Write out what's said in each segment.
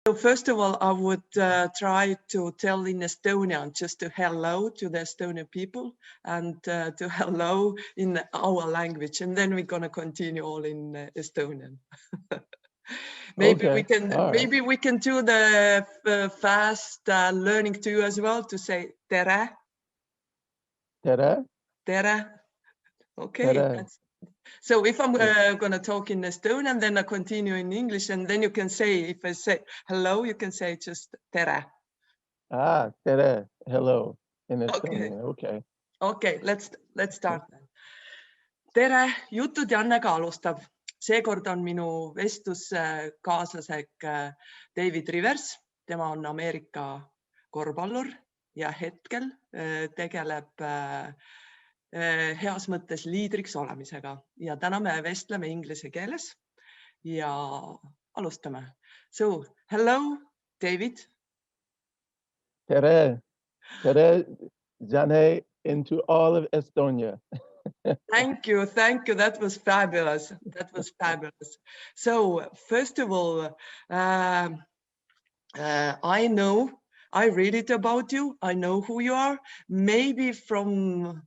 So first of all, I would try to tell in Estonian just to hello to the Estonian people and to hello in our language, and then we're gonna continue all in Estonian. Maybe Okay. we can maybe we can do the fast learning too as well to say tere. Tere. Tere. Okay. Tere. So if I'm going to talk in Estonian, then I continue in English, and then you can say, if I say hello, you can say just tere. Ah, tere. Hello in Estonian. Okay. Okay, let's start then. Tere, Jutud Jannega alustab. Seekord on minu vestluskaaslasega David Rivers. Tema on Ameerika korvpallur ja hetkel tegeleb heas mõttes liidriks olemisega ja täna me vestleme inglise keeles ja alustame. So, hello, David. Tere, tere, Jane into all of Estonia. Thank you. That was fabulous. So, first of all, I read it about you. I know who you are. Maybe from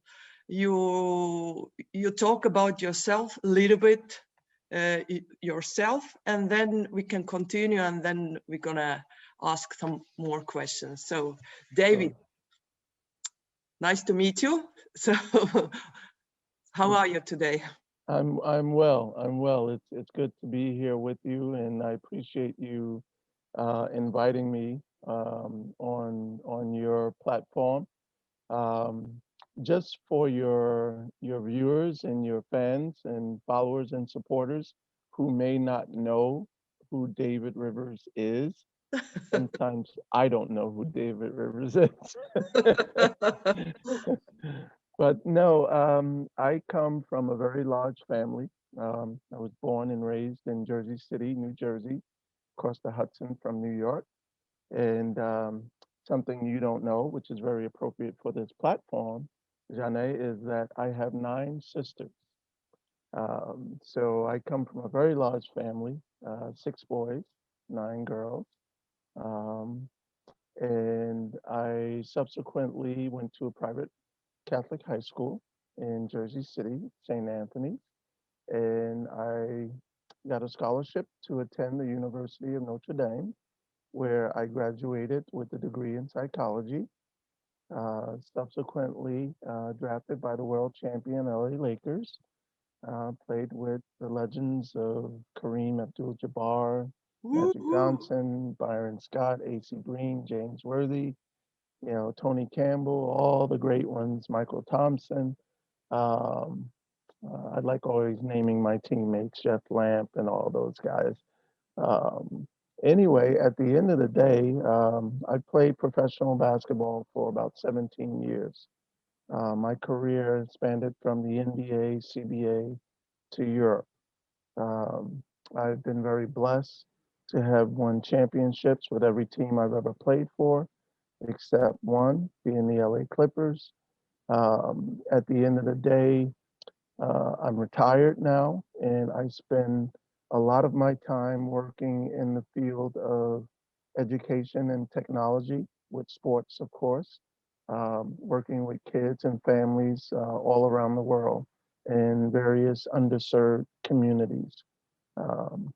you talk about yourself a little bit, yourself, and then we can continue, and then we're gonna ask some more questions. So, David, nice to meet you. So, how are you today? I'm well. It's good to be here with you, and I appreciate you inviting me on your platform. Just for your viewers and your fans and followers and supporters who may not know who David Rivers is. Sometimes I don't know who David Rivers is. But no, I come from a very large family. I was born and raised in Jersey City, New Jersey, across the Hudson from New York. And something you don't know, which is very appropriate for this platform, Jannega, is that I have 9 sisters. So I come from a very large family, 6 boys, 9 girls. And I subsequently went to a private Catholic high school in Jersey City, St. Anthony's. And I got a scholarship to attend the University of Notre Dame, where I graduated with a degree in psychology, subsequently drafted by the world champion LA Lakers, played with the legends of Kareem Abdul-Jabbar, Magic Johnson, Byron Scott, AC Green, James Worthy, Tony Campbell, all the great ones, Michael Thompson. I like always naming my teammates, Jeff Lamp and all those guys. Anyway, at the end of the day, I played professional basketball for about 17 years. My career spanned from the NBA, CBA to Europe. I've been very blessed to have won championships with every team I've ever played for, except one, being the LA Clippers. At the end of the day, I'm retired now, and I spend a lot of my time working in the field of education and technology with sports, of course, working with kids and families all around the world in various underserved communities,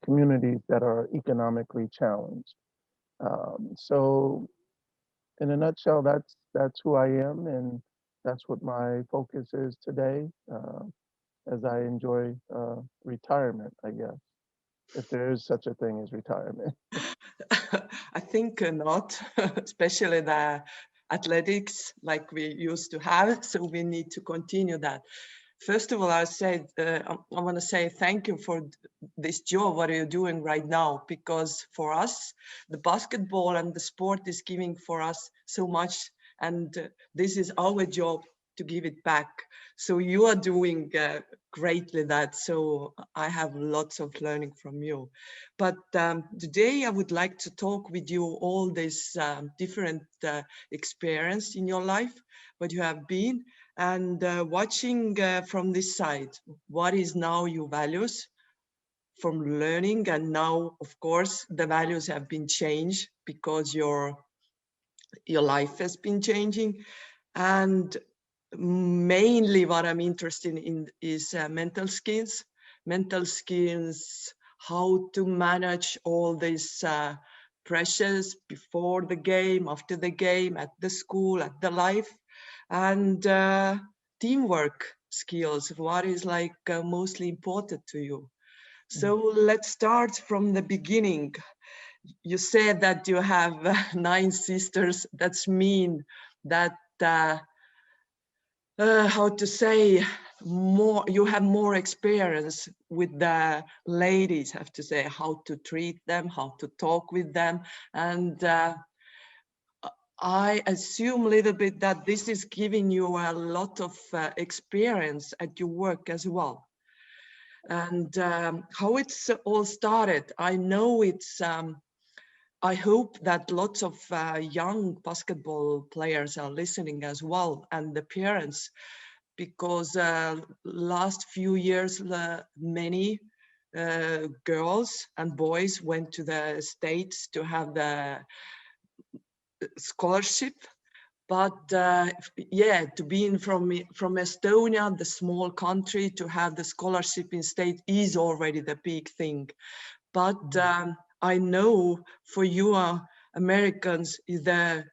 communities that are economically challenged. So in a nutshell, that's who I am, and that's what my focus is today, as I enjoy retirement, I guess, if there is such a thing as retirement. I think not, especially the athletics like we used to have. So we need to continue that. First of all, I want to say thank you for this job, what you're doing right now, because for us, the basketball and the sport is giving for us so much. And this is our job to give it back. So you are doing greatly that. So I have lots of learning from you. But today I would like to talk with you all this different experience in your life, what you have been, and watching from this side, what is now your values from learning, and now, of course, the values have been changed because your life has been changing. And mainly what I'm interested in is mental skills, how to manage all these pressures before the game, after the game, at the school, at the life, and teamwork skills, what is like mostly important to you. So let's start from the beginning. You said that you have 9 sisters. That's mean that how to say, more, you have more experience with the ladies, have to say, how to treat them, how to talk with them. And I assume a little bit that this is giving you a lot of experience at your work as well. And how it's all started, I know it's, I hope that lots of young basketball players are listening as well, and the parents, because last few years, many girls and boys went to the States to have the scholarship. But yeah, to be in from Estonia, the small country, to have the scholarship in state is already the big thing. But I know for you Americans is the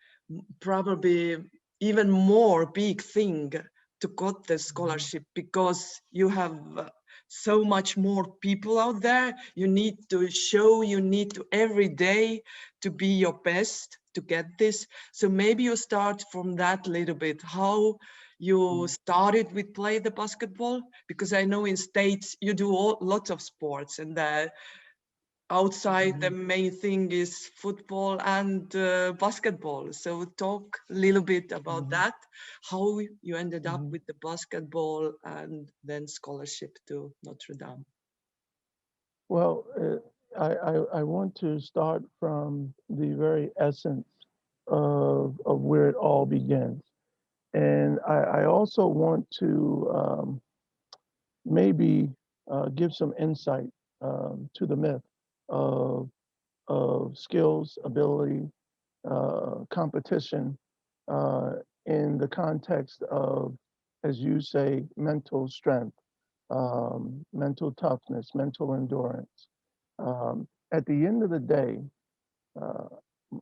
probably even more big thing to get the scholarship, because you have so much more people out there. You need to show, you need to every day to be your best to get this. So maybe you start from that little bit, how you started with play the basketball, because I know in States you do lots of sports, and outside the main thing is football and basketball. So talk a little bit about that, how you ended up with the basketball and then scholarship to Notre Dame. Well, I want to start from the very essence of where it all begins. And I also want to maybe give some insight to the myth of skills, ability, competition in the context of, as you say, mental strength, mental toughness, mental endurance. At the end of the day,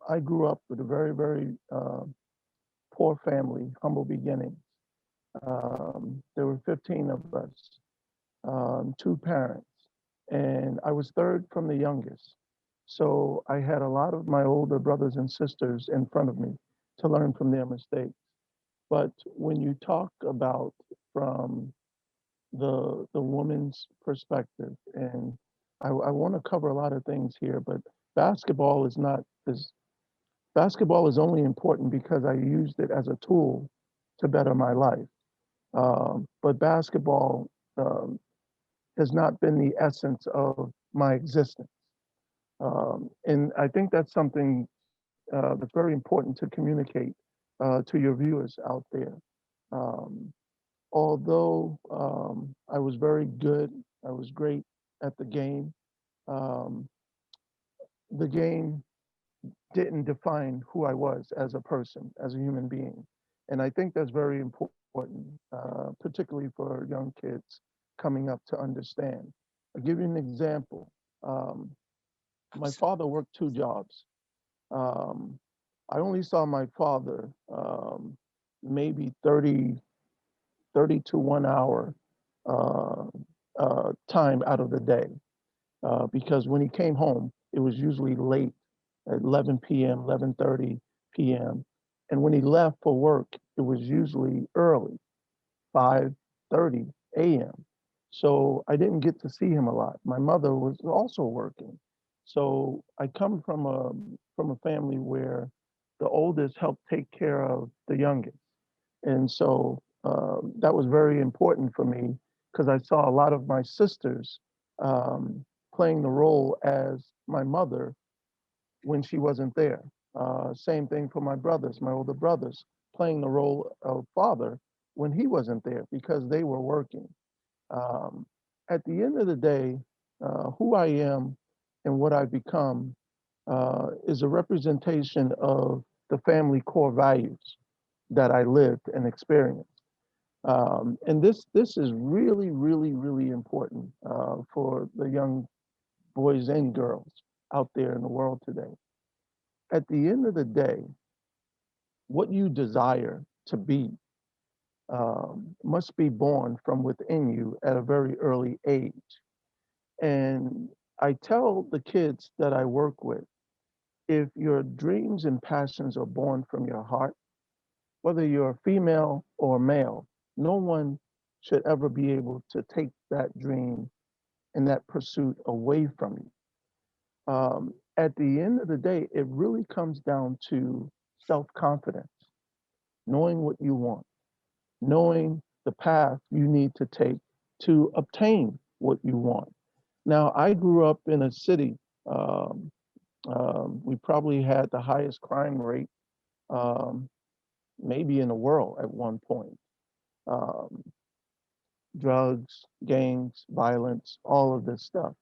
I grew up with a very, very poor family, humble beginnings. There were 15 of us, 2 parents, and I was third from the youngest. So I had a lot of my older brothers and sisters in front of me to learn from their mistakes. But when you talk about from the woman's perspective, and I want to cover a lot of things here, but basketball is not this. Basketball is only important because I used it as a tool to better my life. But basketball has not been the essence of my existence. And I think that's something that's very important to communicate to your viewers out there. Um, Although I was very good, I was great at um, the game didn't define who I was as a person, as a human being. And I think that's very important, particularly for young kids coming up to understand. I'll give you an example. Um, my father worked 2 jobs. Um, I only saw my father maybe 30 to 1 hour uh, time out of the day. Because when he came home, it was usually late at 11 p.m., 11:30 p.m. And when he left for work, it was usually early, 5:30 a.m. So I didn't get to see him a lot. My mother was also working. So I come from a family where the oldest helped take care of the youngest. And so that was very important for me because I saw a lot of my sisters playing the role as my mother when she wasn't there. Same thing for my brothers, my older brothers, playing the role of father when he wasn't there because they were working. Um, at the end of the day, who I am and what I've become is a representation of the family core values that I lived and experienced. And this is really, really, really important for the young boys and girls out there in the world today. At the end of the day, what you desire to be must be born from within you at a very early age. And I tell the kids that I work with, if your dreams and passions are born from your heart, whether you're female or male, no one should ever be able to take that dream and that pursuit away from you. At the end of the day, it really comes down to self-confidence, knowing what you want, knowing the path you need to take to obtain what you want. Now, I grew up in a city. We probably had the highest crime rate, maybe in the world at one point. Um, Drugs, gangs, violence, all of this stuff.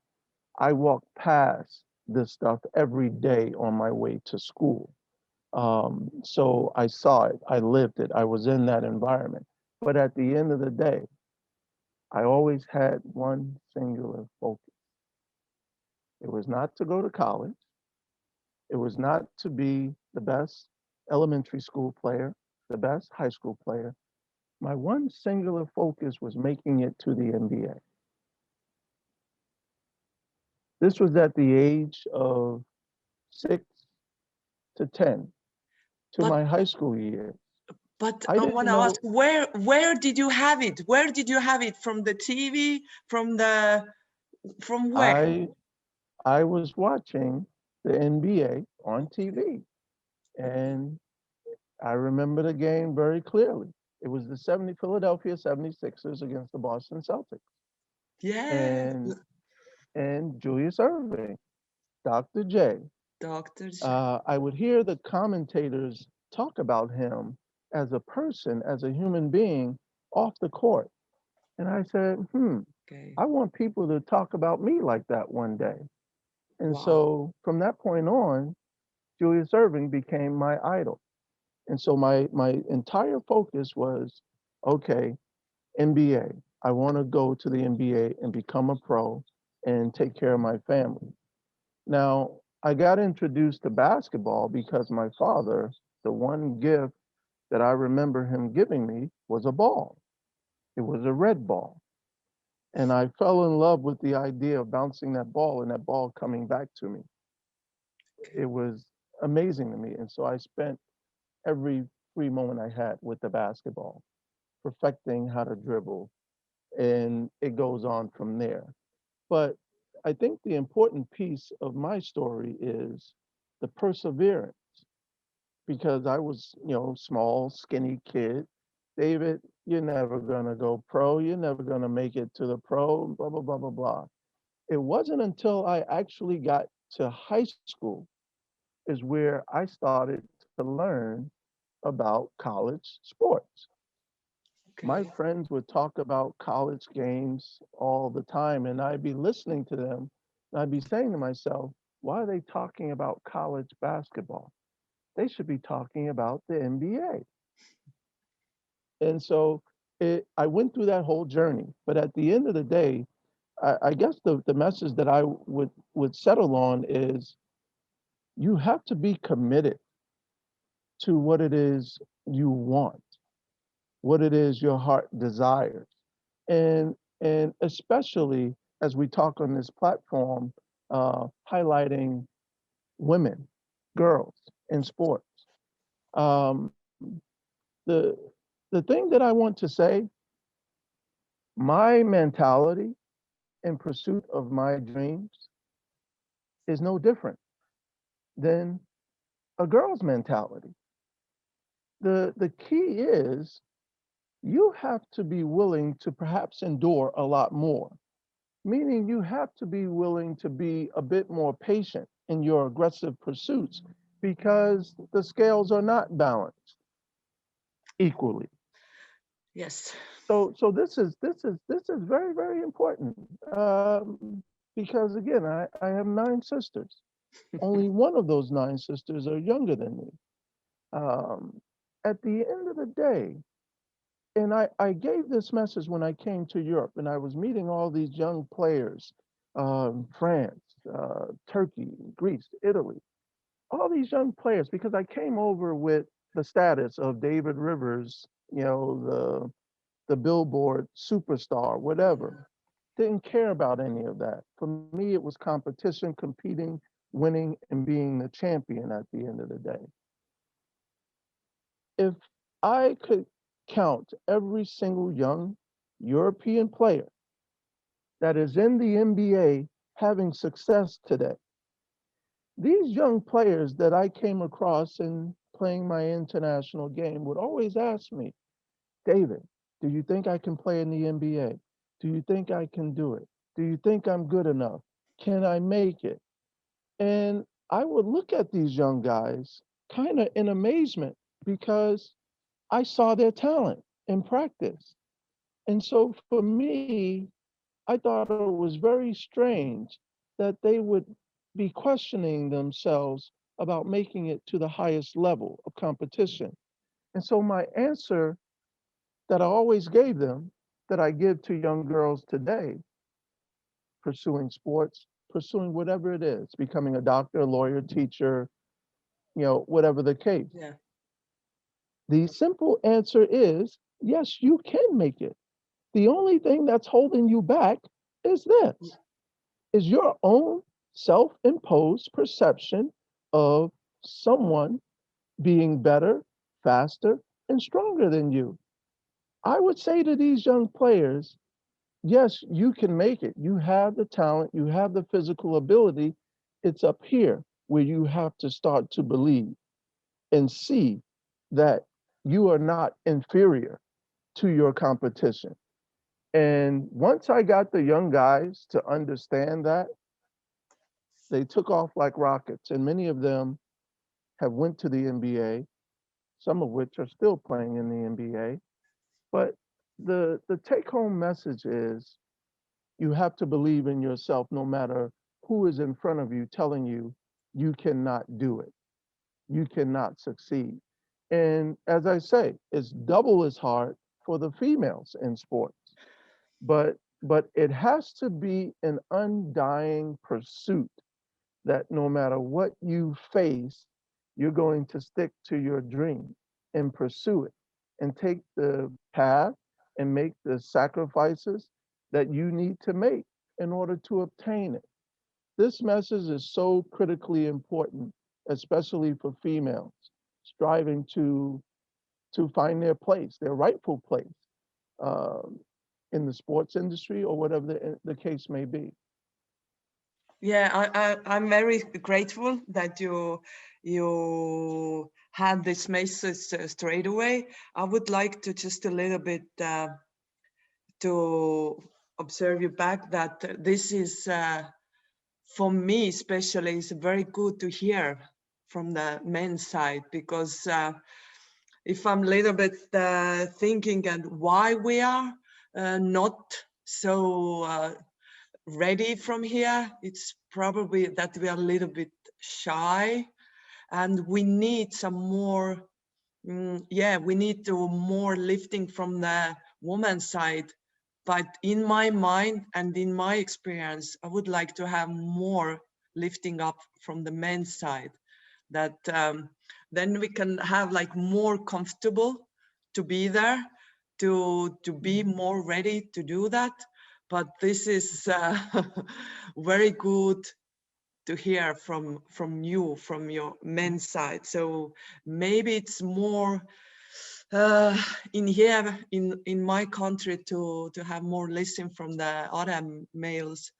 I walked past this stuff every day on my way to school. So I saw it, I lived it, I was in that environment. But at the end of the day, I always had one singular focus. It was not to go to college. It was not to be the best elementary school player, the best high school player. My one singular focus was making it to the NBA. This was at the age of 6 to 10 to But my high school years. I I didn't want to know. ask, where did you have it? Where did you have it? From the TV? From where? I was watching the NBA on TV, and I remember the game very clearly. It was the Philadelphia 76ers against the Boston Celtics, Yeah, and Julius Erving, Dr. J. Dr. I would hear the commentators talk about him as a person, as a human being off the court. And I said, Okay. I want people to talk about me like that one day. And Wow. so from that point on, Julius Erving became my idol. And so my entire focus was, okay, NBA. I want to go to the NBA and become a pro and take care of my family. Now, I got introduced to basketball because my father, the one gift that I remember him giving me was a ball. It was a red ball. And I fell in love with the idea of bouncing that ball and that ball coming back to me. It was amazing to me. And so I spent every free moment I had with the basketball, perfecting how to dribble. And it goes on from there. But I think the important piece of my story is the perseverance, because I was, small, skinny kid. David, you're never gonna go pro. You're never gonna make it to the pro, blah, blah, blah, blah, blah. It wasn't until I actually got to high school is where I started to learn about college sports. My Okay. friends would talk about college games all the time, and I'd be listening to them, and I'd be saying to myself, why are they talking about college basketball? They should be talking about the NBA. And so I went through that whole journey. But at the end of the day, I guess the message that I would settle on is you have to be committed to what it is you want, what it is your heart desires. And especially as we talk on this platform, highlighting women, girls in sports. Um, the the thing that I want to say, my mentality in pursuit of my dreams is no different than a girl's mentality. The key is you have to be willing to perhaps endure a lot more, meaning you have to be willing to be a bit more patient in your aggressive pursuits because the scales are not balanced equally. Yes. So this is very, very important. because again, I have 9 sisters. Only one of those 9 sisters are younger than me. Um, at the end of the day, and I gave this message when I came to Europe and I was meeting all these young players, France, Turkey, Greece, Italy, all these young players, because I came over with the status of David Rivers, the Billboard superstar, whatever. Didn't care about any of that. For me, it was competition, competing, winning, and being the champion at the end of the day. If I could count every single young European player that is in the NBA having success today, these young players that I came across in playing my international game would always ask me, David, do you think I can play in the NBA? Do you think I can do it? Do you think I'm good enough? Can I make it? And I would look at these young guys kind of in amazement because I saw their talent in practice. And so for me, I thought it was very strange that they would be questioning themselves about making it to the highest level of competition. And so my answer that I always gave them, that I give to young girls today, pursuing sports, pursuing whatever it is, becoming a doctor, lawyer, teacher, whatever the case. Yeah. The simple answer is yes, you can make it. The only thing that's holding you back is this, is your own self-imposed perception of someone being better, faster, and stronger than you. I would say to these young players, yes, you can make it. You have the talent, you have the physical ability. It's up here where you have to start to believe and see that you are not inferior to your competition. And once I got the young guys to understand that, they took off like rockets, and many of them have went to the NBA, some of which are still playing in the NBA. But the take home message is you have to believe in yourself no matter who is in front of you telling you you cannot do it. You cannot succeed. And as I say, it's double as hard for the females in sports. But it has to be an undying pursuit that no matter what you face, you're going to stick to your dream and pursue it and take the path and make the sacrifices that you need to make in order to obtain it. This message is so critically important, especially for females striving to find their place, their rightful place um, in the sports industry or whatever the case may be. Yeah, I'm very grateful that you had this message straight away. I would like to just a little bit to observe you back that this is for me especially is very good to hear from the men's side, because if I'm a little bit thinking and why we are not so ready from here, it's probably that we are a little bit shy and we need some more we need to more lifting from the woman's side. But in my mind and in my experience, I would like to have more lifting up from the men's side, that then we can have like more comfortable to be there, to be more ready to do that. But this is very good to hear from you, from your men's side. So maybe it's more in here in my country to have more listen from the other males,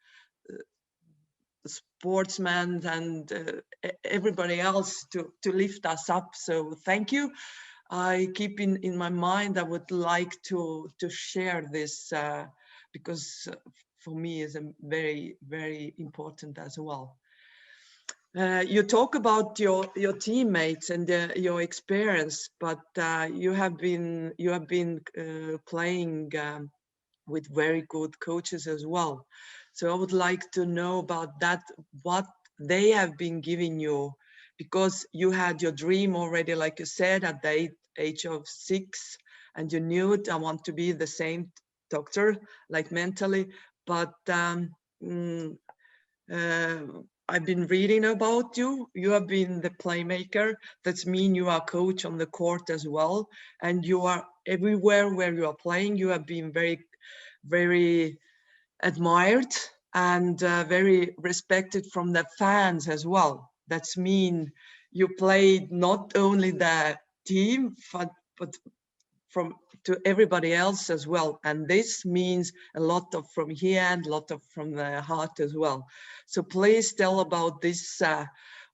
sportsmen and everybody else to lift us up. So thank you. I keep in my mind, I would like to share this because for me is very, very important as well. You talk about your teammates and your experience, but you have been playing with very good coaches as well. So I would like to know about that, what they have been giving you, because you had your dream already, like you said, at the age of 6, and you knew it, I want to be the same doctor, like mentally. But I've been reading about you. You have been the playmaker. That means you are coach on the court as well. And you are everywhere where you are playing. You have been very, very admired and very respected from the fans as well. That's mean you played not only the team, but from to everybody else as well. And this means a lot of from here and a lot of from the heart as well. So please tell about this,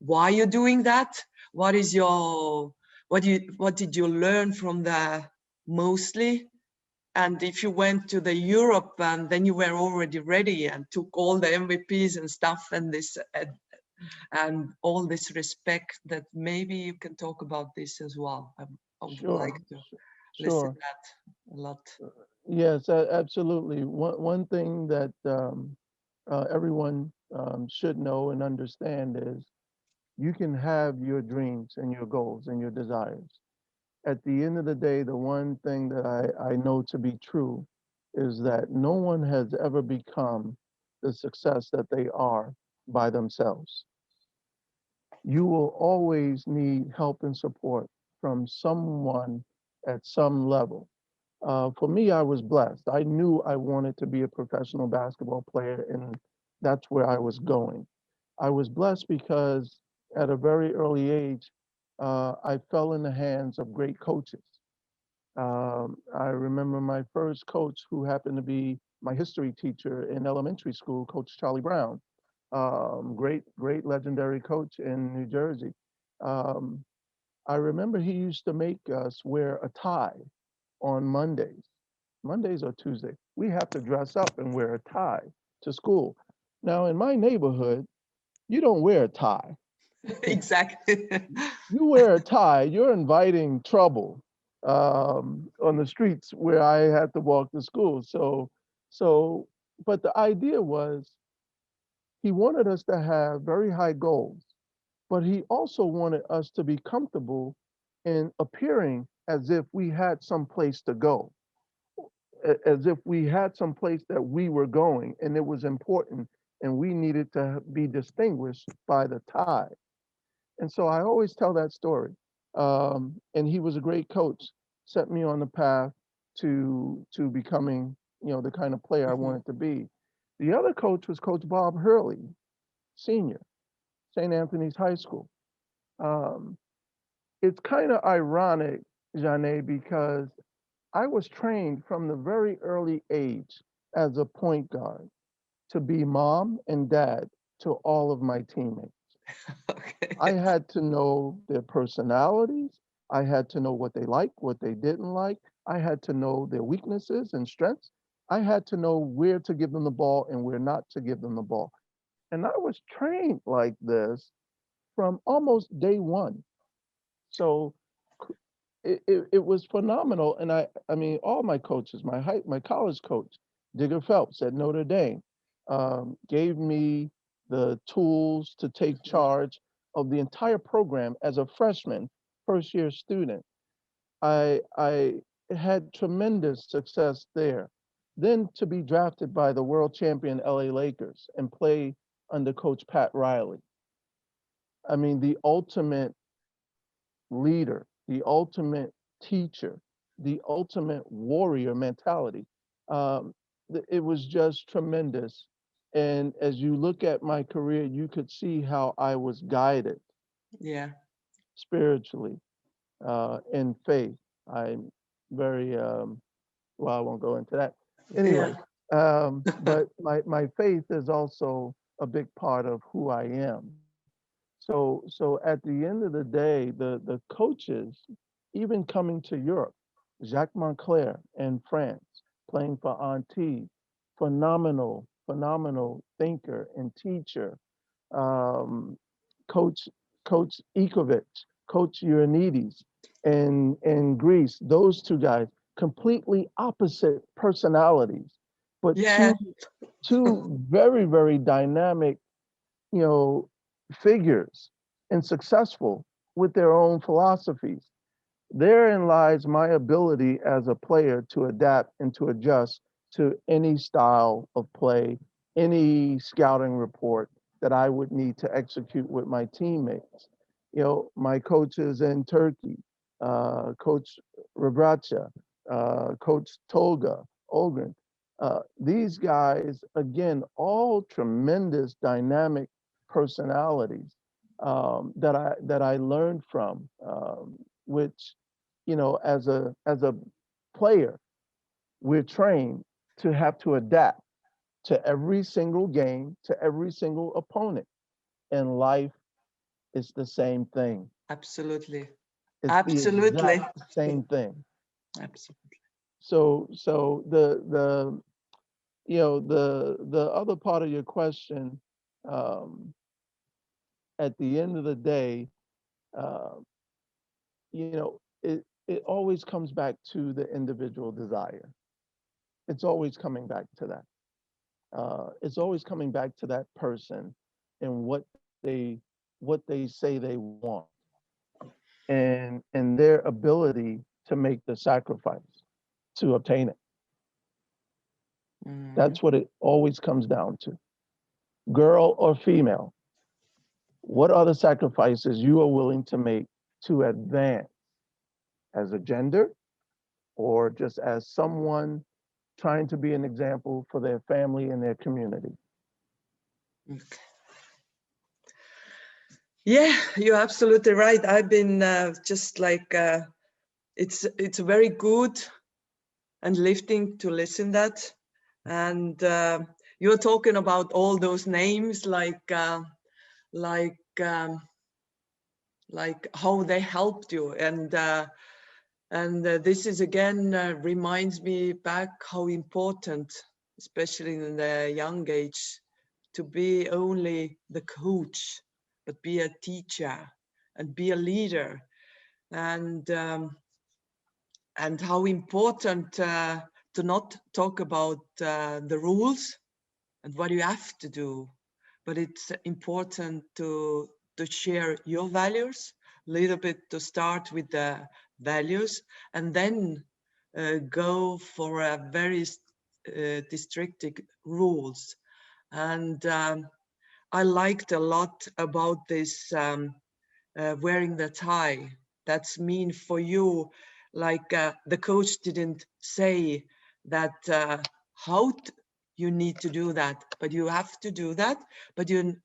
why you're doing that. What is your, what did you learn from the mostly? And if you went to the Europe and then you were already ready and took all the MVPs and stuff and this and all this respect, that maybe you can talk about this as well. I would like to listen to that a lot. Yes, absolutely. One thing that everyone should know and understand is you can have your dreams and your goals and your desires. At the end of the day, the one thing that I know to be true is that no one has ever become the success that they are by themselves. You will always need help and support from someone at some level. For me, I was blessed. I knew I wanted to be a professional basketball player, and that's where I was going. I was blessed because at a very early age, I fell in the hands of great coaches. I remember my first coach, who happened to be my history teacher in elementary school, Coach Charlie Brown. Great legendary coach in New Jersey. Um, I remember he used to make us wear a tie on Mondays or Tuesday. We have to dress up and wear a tie to school. Now, in my neighborhood, you don't wear a tie. Exactly. You wear a tie, you're inviting trouble on the streets where I had to walk to school. But the idea was he wanted us to have very high goals, but he also wanted us to be comfortable in appearing as if we had some place to go, as if we had some place that we were going and it was important and we needed to be distinguished by the tie. And so I always tell that story. And he was a great coach, set me on the path to becoming, the kind of player I wanted to be. The other coach was Coach Bob Hurley, senior, St. Anthony's High School. It's kind of ironic, Jannega, because I was trained from the very early age as a point guard to be mom and dad to all of my teammates. Okay. I had to know their personalities. I had to know what they liked, what they didn't like. I had to know their weaknesses and strengths. I had to know where to give them the ball and where not to give them the ball. And I was trained like this from almost day one. So it was phenomenal. And I mean, all my coaches, my college coach, Digger Phelps at Notre Dame, gave me the tools to take charge of the entire program as a freshman, first year student. I had tremendous success there. Then to be drafted by the world champion LA Lakers and play under Coach Pat Riley. I mean, the ultimate leader, the ultimate teacher, the ultimate warrior mentality. Um, it was just tremendous. And as you look at my career, you could see how I was guided Yeah. spiritually in faith. I'm very, well, I won't go into that. Anyway, but my faith is also a big part of who I am. So at the end of the day, the coaches, even coming to Europe, Jacques Moncler in France, playing for Antibes, phenomenal thinker and teacher. Um, Coach Coach Ikovic, Coach Ioannidis in Greece, those two guys, completely opposite personalities. but Yeah, two very, very dynamic, you know, figures and successful with their own philosophies. Therein lies my ability as a player to adapt and to adjust to any style of play, any scouting report that I would need to execute with my teammates. You know, my coaches in Turkey, Coach Rabracha, Coach Tolga, Olgren, these guys, again, all tremendous dynamic personalities that I learned from, which, you know, as a player, we're trained to have to adapt to every single game, to every single opponent. And life is the same thing. absolutely. It's the Absolutely. exact same thing. Absolutely. So the you know the other part of your question, um, at the end of the day, uh, you know, it always comes back to the individual desire. It's always coming back to that. It's always coming back to that person and what they say they want, and their ability to make the sacrifice to obtain it. Mhm. That's what it always comes down to. Girl or female, what are the sacrifices you are willing to make to advance as a gender or just as someone trying to be an example for their family and their community? Okay. Yeah, you're absolutely right. I've been just like it's very good and lifting to listen that, and you're talking about all those names like um, like how they helped you, and this is again reminds me back how important, especially in the young age, to be only the coach, but be a teacher and be a leader, and um, and how important to not talk about the rules and what you have to do, but it's important to share your values, a little bit to start with the values, and then go for a very restricted rules. And I liked a lot about this wearing the tie. That's mean for you, like the coach didn't say that how you need to do that, but you have to do that. But you,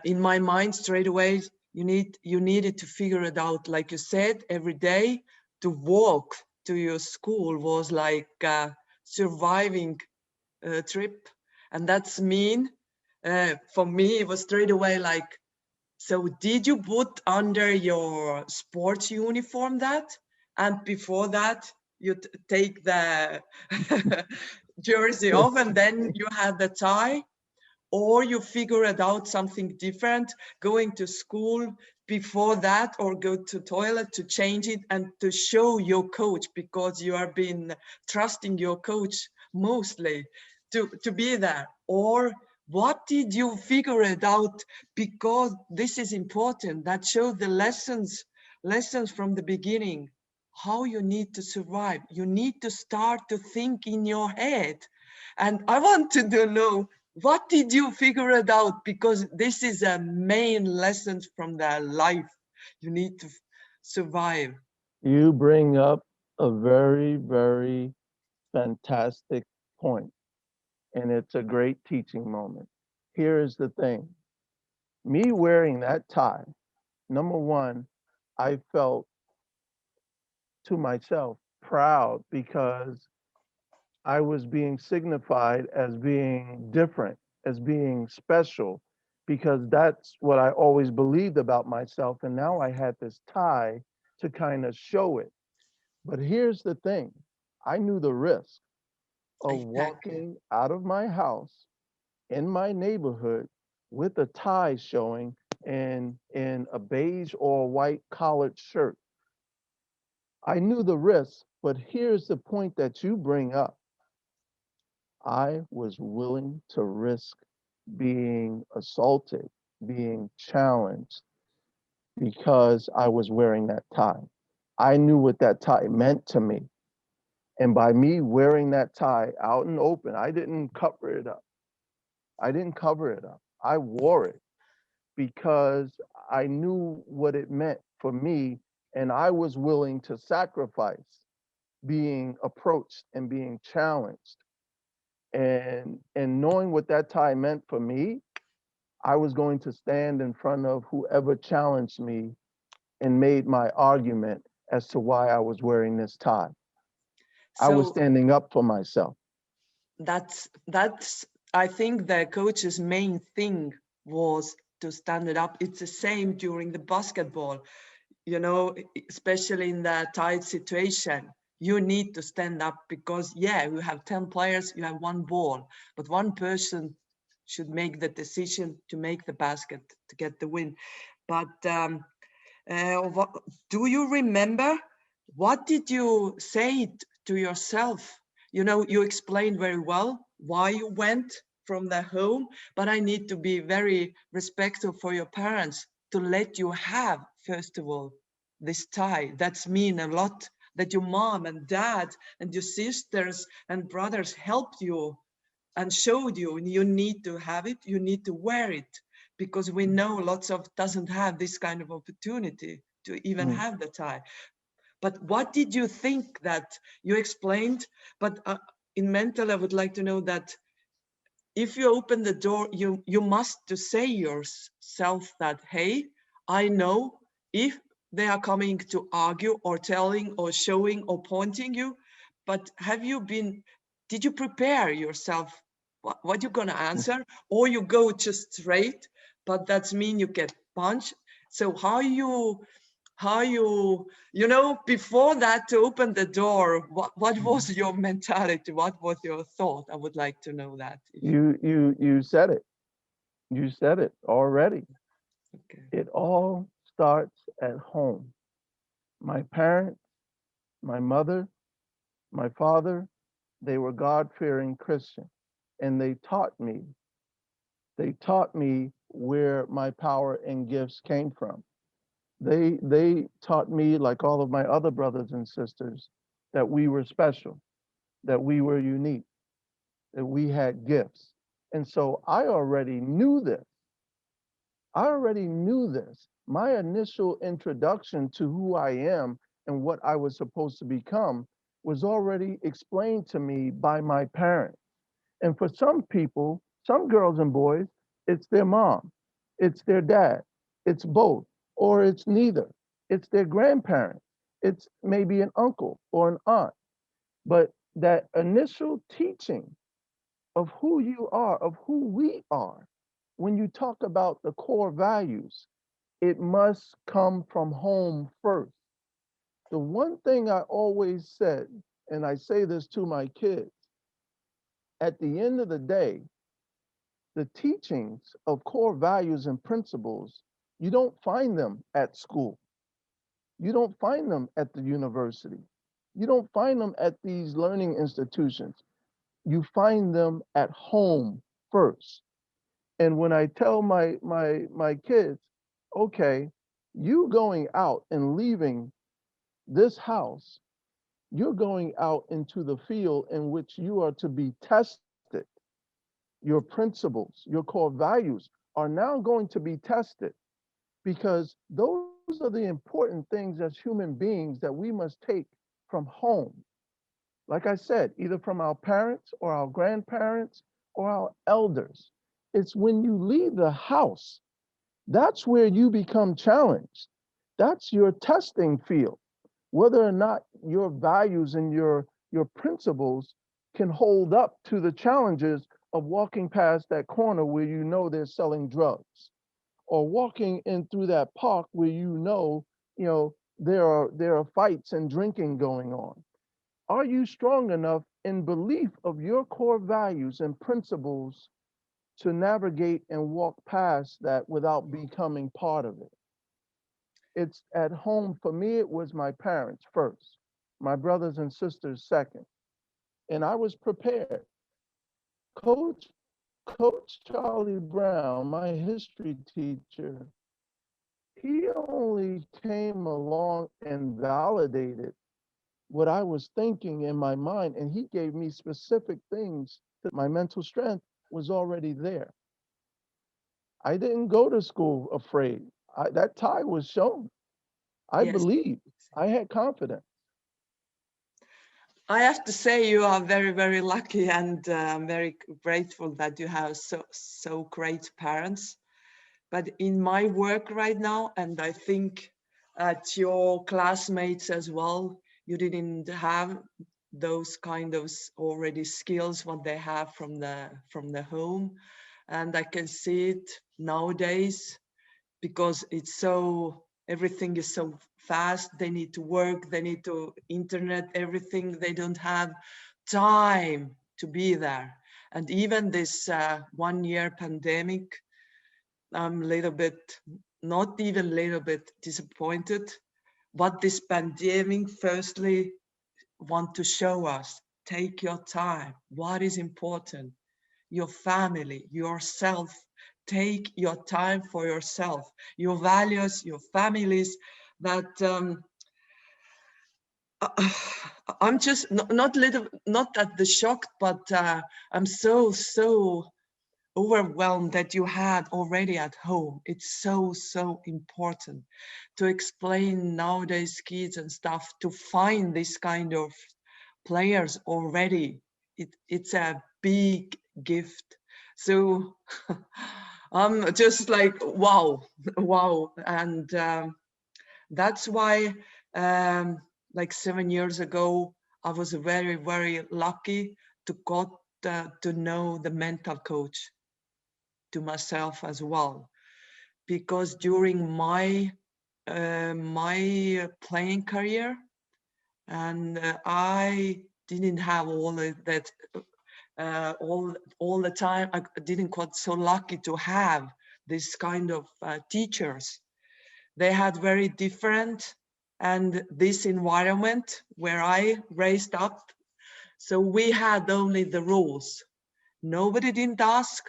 in my mind, straight away, you needed to figure it out. Like you said, every day to walk to your school was like surviving a trip, and that's mean. For me, it was straight away like, so did you put under your sports uniform that? And before that, you take the jersey off and then you had the tie? Or you figure it out something different, going to school before that, or go to toilet to change it and to show your coach, because you are been trusting your coach mostly to be there? Or what did you figure it out? Because this is important, that shows the lessons from the beginning, how you need to survive. You need to start to think in your head. And I wanted to know, what did you figure it out? Because this is a main lesson from the life. You need to survive. You bring up a very, very fantastic point, and it's a great teaching moment. Here is the thing, me wearing that tie, number one, I felt to myself proud because I was being signified as being different, as being special, because that's what I always believed about myself. And now I had this tie to kind of show it. But here's the thing, I knew the risk of Exactly. walking out of my house in my neighborhood with a tie showing and in a beige or white collared shirt. I knew the risk, but here's the point that you bring up. I was willing to risk being assaulted, being challenged because I was wearing that tie. I knew what that tie meant to me. And by me wearing that tie out and open, I didn't cover it up. I didn't cover it up. I wore it because I knew what it meant for me, and I was willing to sacrifice being approached and being challenged. And knowing what that tie meant for me, I was going to stand in front of whoever challenged me and made my argument as to why I was wearing this tie. I was So standing up for myself. that's I think the coach's main thing was to stand it up. It's the same during the basketball, you know, especially in the tight situation. You need to stand up because, yeah, you have 10 players, you have one ball, but one person should make the decision to make the basket to get the win. But do you remember, what did you say to yourself? You know, you explained very well why you went from the home, but I need to be very respectful for your parents to let you have, first of all, this tie. That's mean a lot, that your mom and dad and your sisters and brothers helped you and showed you, and you need to have it, you need to wear it, because we know lots of doesn't have this kind of opportunity to even Mm. have the tie. But what did you think that you explained? But in mental, I would like to know that if you open the door, you must to say yourself that, hey, I know if they are coming to argue or telling or showing or pointing you, but did you prepare yourself what you're gonna answer, or you go just straight, but that's mean you get punched? So how you you know, before that, to open the door, what was your mentality, what was your thought? I would like to know that. You said it. You said it already. Okay. It all starts at home. My parents, my mother, my father, they were God-fearing Christian, and they taught me where my power and gifts came from. They taught me, like all of my other brothers and sisters, that we were special, that we were unique, that we had gifts. And so I already knew this. I already knew this. My initial introduction to who I am and what I was supposed to become was already explained to me by my parents. And for some people, some girls and boys, it's their mom, it's their dad, it's both, or it's neither. It's their grandparents, it's maybe an uncle or an aunt. But that initial teaching of who you are, of who we are, when you talk about the core values, it must come from home first. The one thing I always said, and I say this to my kids, at the end of the day, the teachings of core values and principles, you don't find them at school. You don't find them at the university. You don't find them at these learning institutions. You find them at home first. And when I tell my kids, okay, you going out and leaving this house, you're going out into the field in which you are to be tested. Your principles, your core values are now going to be tested, because those are the important things as human beings that we must take from home. Like I said, either from our parents or our grandparents or our elders. It's when you leave the house, that's where you become challenged. That's your testing field, whether or not your values and your principles can hold up to the challenges of walking past that corner where you know they're selling drugs, or walking in through that park where you know there are fights and drinking going on. Are you strong enough in belief of your core values and principles to navigate and walk past that without becoming part of it? It's at home. For me, it was my parents first, my brothers and sisters second. And I was prepared. Coach Charlie Brown, my history teacher, he only came along and validated what I was thinking in my mind, and he gave me specific things that my mental strength was already there. I didn't go to school afraid. That tie was shown. I Yes. believed. I had confidence. I have to say you are very, very lucky, and I'm very grateful that you have so great parents. But in my work right now, and I think at your classmates as well, you didn't have those kind of already skills what they have from the home, and I can see it nowadays because it's so, everything is so fast. They need to work, they need to internet, everything. They don't have time to be there. And even this 1 year pandemic, I'm a little bit, not even a little bit disappointed. What this pandemic firstly want to show us: take your time. What is important? Your family, yourself. Take your time for yourself, your values, your families. That I'm just not at the shock, but I'm so overwhelmed that you had already at home. It's so important to explain nowadays kids and stuff to find this kind of players already. It's a big gift. So I'm just like, wow, wow. And that's why like 7 years ago, I was very lucky to got to know the mental coach to myself as well, because during my playing career, and I didn't have all of that all the time. I didn't got so lucky to have this kind of teachers. They had very different, and this environment where I raised up, so we had only the rules. Nobody didn't ask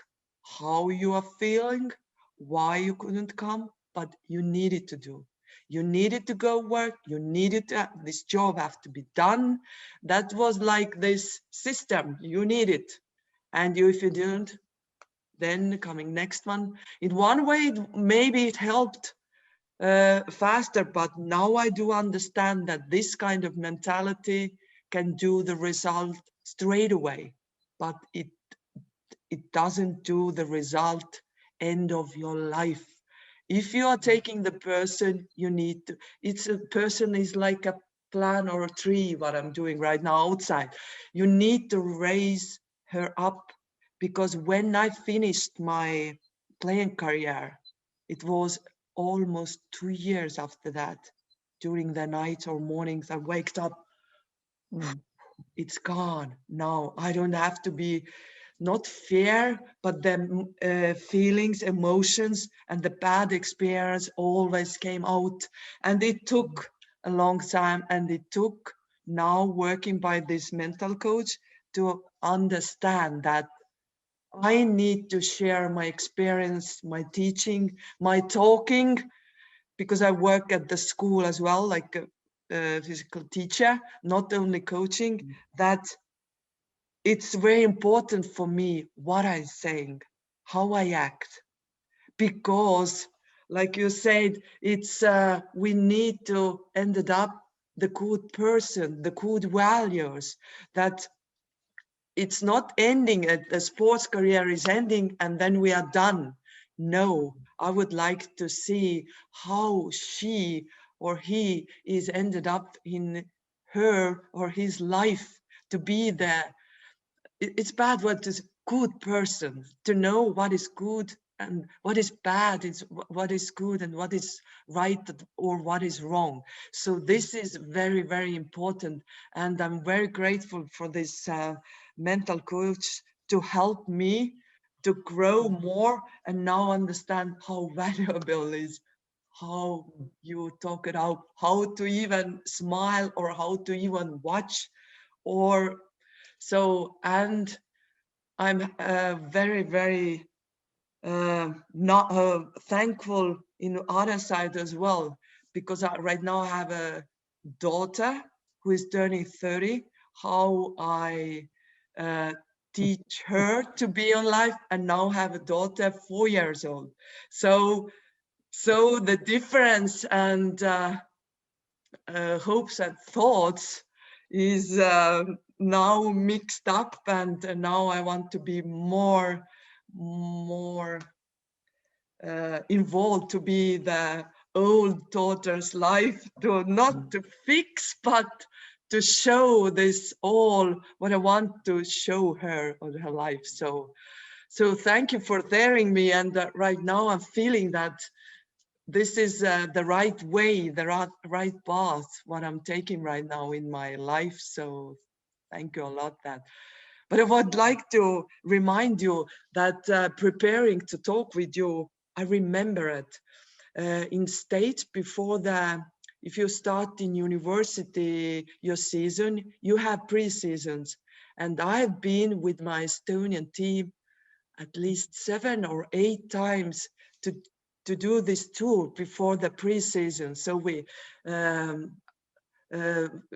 how you are feeling, why you couldn't come, but you needed to do. You needed to go work, you needed to, this job have to be done. That was like this system, you need it. And if you didn't, then coming next one. In one way, maybe it helped faster, but now I do understand that this kind of mentality can do the result straight away, but it doesn't do the result end of your life. If you are taking the person, you need to, it's a person is like a plant or a tree, what I'm doing right now outside. You need to raise her up, because when I finished my playing career, it was almost 2 years after that. During the nights or mornings, I waked up, it's gone. Now I don't have to be, not fear, but the feelings, emotions, and the bad experience always came out. And it took a long time, and it took now working by this mental coach to understand that I need to share my experience, my teaching, my talking, because I work at the school as well, like a physical teacher, not only coaching, that it's very important for me what I'm saying, how I act, because like you said, it's we need to end up the good person, the good values, that it's not ending at the sports career is ending and then we are done. No, I would like to see how she or he is ended up in her or his life to be there. It's bad what is good person, to know what is good and what is bad, is what is good and what is right or what is wrong. So this is very important, and I'm very grateful for this mental coach to help me to grow more and now understand how valuable is how you talk it out, how to even smile or how to even watch, or so. And I'm very, very not thankful in the other side as well, because right now I have a daughter who is turning 30. How I teach her to be on life, and now have a daughter 4 years old. So the difference and hopes and thoughts is now mixed up, and now I want to be more involved, to be the old daughter's life, to not to fix, but to show this all what I want to show her on her life. So thank you for daring me. And right now I'm feeling that this is the right way, the right path, what I'm taking right now in my life. So thank you a lot that. But I would like to remind you that preparing to talk with you, I remember it in States before if you start in university, your season, you have pre-seasons. And I've been with my Estonian team at least 7 or 8 times to do this tour before the pre-season. So we,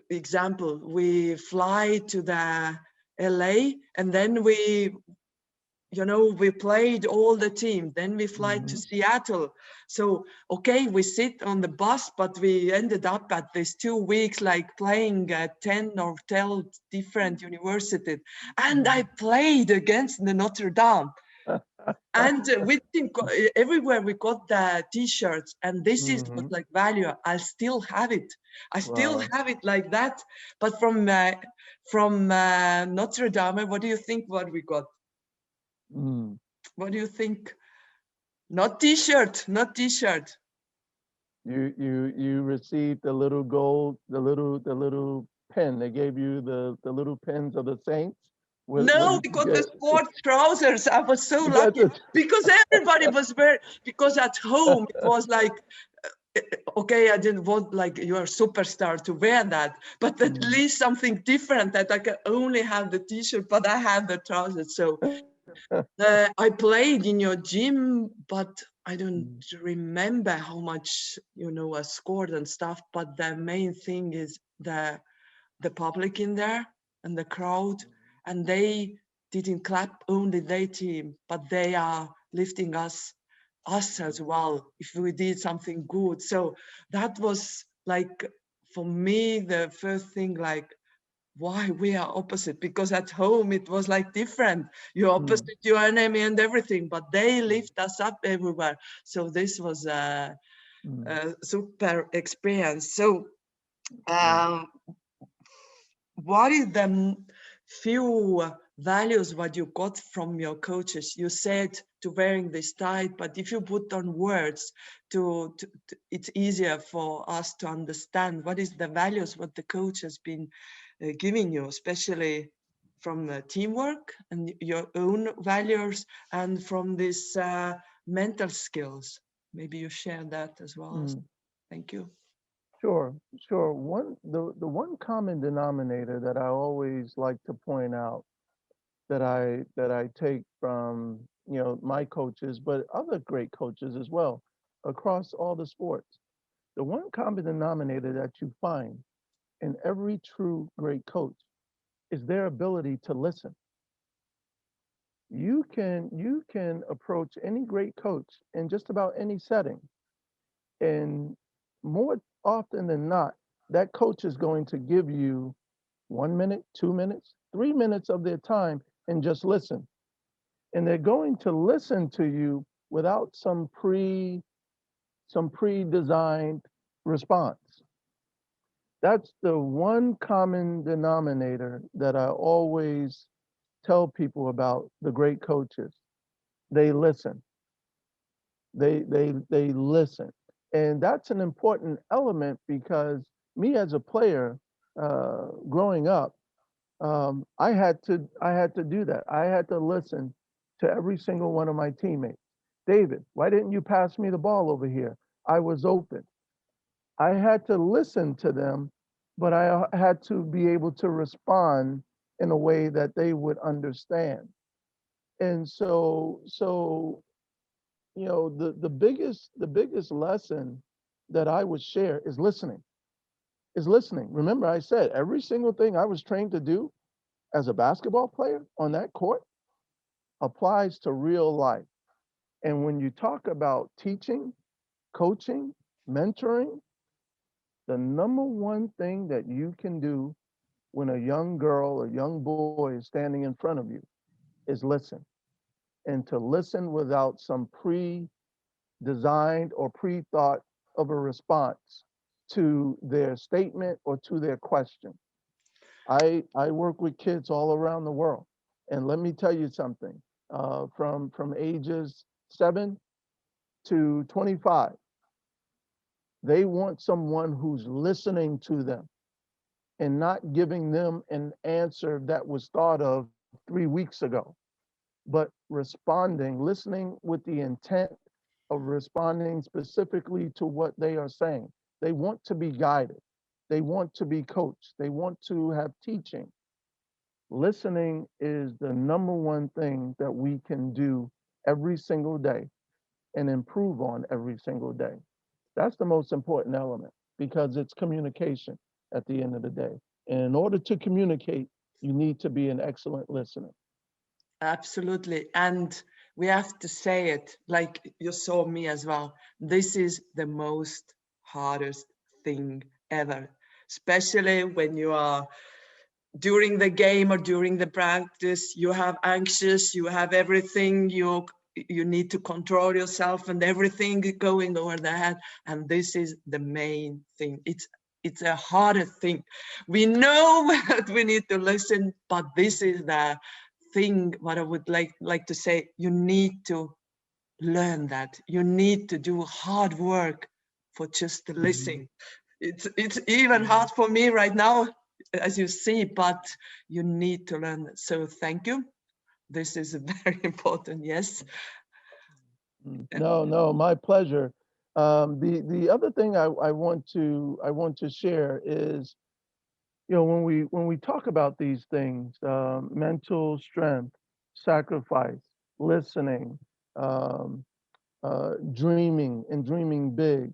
example, we fly to the LA, and then we played all the team. Then we fly to Seattle. So, okay, we sit on the bus, but we ended up at these 2 weeks, like playing at 10 or 12 different universities. And I played against the Notre Dame. And we think everywhere we got the t-shirts, and this is what like value. I still have it. I still have it like that. But from Notre Dame, what do you think what we got? What do you think? Not t-shirt, not t-shirt. You received the little gold, the little pen. They gave you the little pens of the saints. No, we got the sports trousers. I was so lucky because everybody was because at home it was like, okay, I didn't want like you're a superstar to wear that, but at least something different that I can only have the t-shirt, but I have the trousers. So I played in your gym, but I don't remember how much, I scored and stuff. But the main thing is the public in there and the crowd, and they didn't clap only their team, but they are lifting us as well if we did something good. So that was like, for me, the first thing, like, why we are opposite, because at home it was like different. You're opposite your enemy and everything, but they lift us up everywhere. So this was a super experience. So what is the few values what you got from your coaches? You said to wearing this tie, but if you put on words to it's easier for us to understand. What is the values what the coach has been giving you, especially from the teamwork and your own values, and from this mental skills? Maybe you share that as well. Thank you. Sure. The one common denominator that I always like to point out that I take from my coaches, but other great coaches as well across all the sports. The one common denominator that you find in every true great coach is their ability to listen. You can approach any great coach in just about any setting, and more often than not, that coach is going to give you 1 minute, 2 minutes, 3 minutes of their time and just listen. And they're going to listen to you without some pre-designed response. That's the one common denominator that I always tell people about the great coaches. They listen. They listen. And that's an important element, because me as a player, growing up, I had to do that. I had to listen to every single one of my teammates. David, why didn't you pass me the ball over here? I was open. I had to listen to them, but I had to be able to respond in a way that they would understand. And so the biggest lesson that I would share is listening. Is listening. Remember, I said every single thing I was trained to do as a basketball player on that court applies to real life. And when you talk about teaching, coaching, mentoring, the number one thing that you can do when a young girl or young boy is standing in front of you is listen. And to listen without some pre-designed or pre-thought of a response to their statement or to their question. I work with kids all around the world. And let me tell you something, from ages 7 to 25, they want someone who's listening to them and not giving them an answer that was thought of 3 weeks ago, but responding, listening with the intent of responding specifically to what they are saying. They want to be guided. They want to be coached. They want to have teaching. Listening is the number one thing that we can do every single day and improve on every single day. That's the most important element because it's communication at the end of the day. And in order to communicate, you need to be an excellent listener. Absolutely. And we have to say it like you saw me as well. This is the most hardest thing ever, especially when you are during the game or during the practice, you have anxious, you have everything, you need to control yourself and everything going over the head. And this is the main thing. It's a harder thing. We know that we need to listen, but this is the thing what I would like to say. You need to learn that. You need to do hard work for just to listen. It's even hard for me right now, as you see, but you need to learn that. So thank you. This is very important. Yes. No, my pleasure. The other thing I want to share is, when we talk about these things, mental strength, sacrifice, listening, um, dreaming, and dreaming big.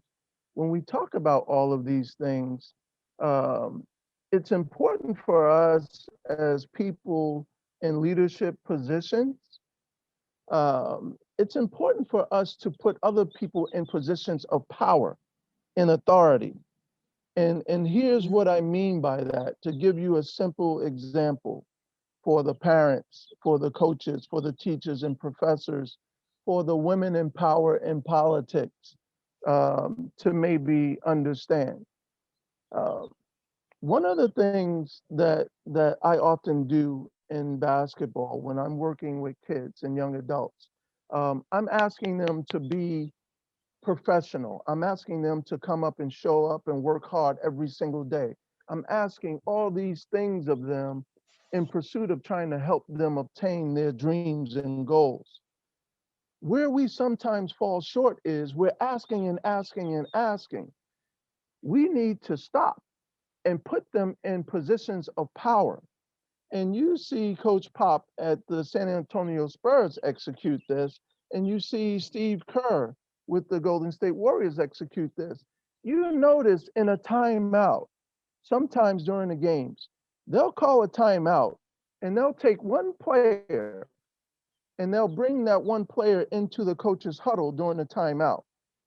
When we talk about all of these things, um, it's important for us as people in leadership positions. It's important for us to put other people in positions of power and authority. And here's what I mean by that, to give you a simple example for the parents, for the coaches, for the teachers and professors, for the women in power in politics, to maybe understand. Uh, One of the things that I often do in basketball when I'm working with kids and young adults, I'm asking them to be professional. I'm asking them to come up and show up and work hard every single day. I'm asking all these things of them in pursuit of trying to help them obtain their dreams and goals. Where we sometimes fall short is we're asking and asking and asking. We need to stop and put them in positions of power. And you see Coach Pop at the San Antonio Spurs execute this, and you see Steve Kerr with the Golden State Warriors execute this. You notice in a timeout, sometimes during the games, they'll call a timeout and they'll take one player and they'll bring that one player into the coach's huddle during the timeout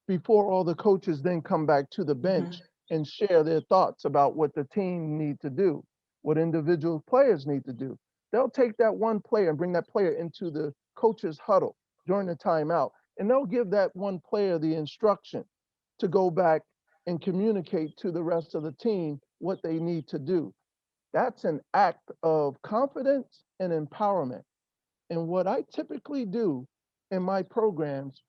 before all the coaches then come back to the bench and share their thoughts about what the team need to do, what individual players need to do. They'll take that one player and bring that player into the coach's huddle during the timeout, and they'll give that one player the instruction to go back and communicate to the rest of the team what they need to do. That's an act of confidence and empowerment. And what I typically do in my programs,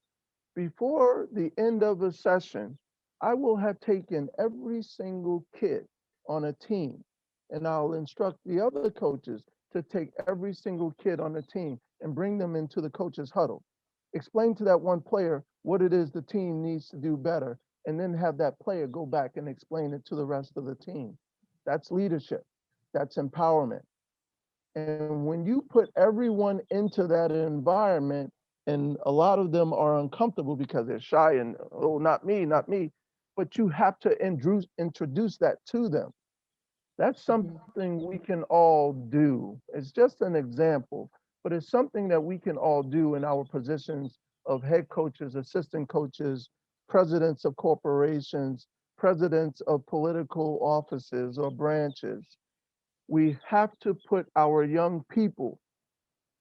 before the end of a session, I will have taken every single kid on a team, and I'll instruct the other coaches to take every single kid on the team and bring them into the coach's huddle. Explain to that one player what it is the team needs to do better, and then have that player go back and explain it to the rest of the team. That's leadership. That's empowerment. And when you put everyone into that environment, and a lot of them are uncomfortable because they're shy and, oh, not me, not me. But you have to introduce that to them. That's something we can all do. It's just an example, but it's something that we can all do in our positions of head coaches, assistant coaches, presidents of corporations, presidents of political offices or branches. We have to put our young people